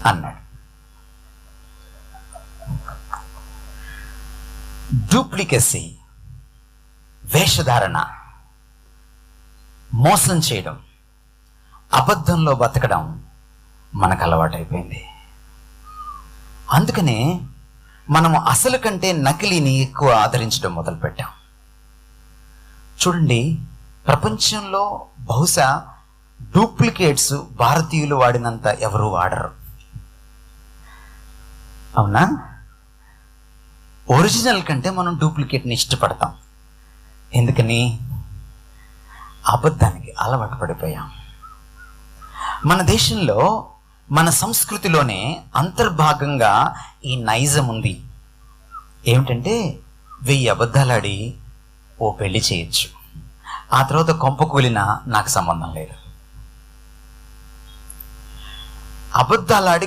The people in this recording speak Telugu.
అన్నాడు. డూప్లికసీ, వేషధారణ, మోసం చేయడం, అబద్ధంలో బతకడం మనకు అలవాటైపోయింది. అందుకనే మనము అసలు కంటే నకిలీని ఎక్కువ ఆదరించడం మొదలుపెట్టాం. చూడండి, ప్రపంచంలో బహుశా డూప్లికేట్స్ భారతీయులు వాడినంత ఎవరు వాడరు. అవునా? ఒరిజినల్ కంటే మనం డూప్లికేట్ని ఇష్టపడతాం. ఎందుకని? అబద్ధానికి అలవాటు పడిపోయాం. మన దేశంలో, మన సంస్కృతిలోనే అంతర్భాగంగా ఈ నైజం ఉంది. ఏమిటంటే 1000 అబద్ధాలాడి ఓ పెళ్లి చేయొచ్చు, ఆ తర్వాత కొంప కూలినా నాకు సంబంధం లేదు. అబద్ధాలాడి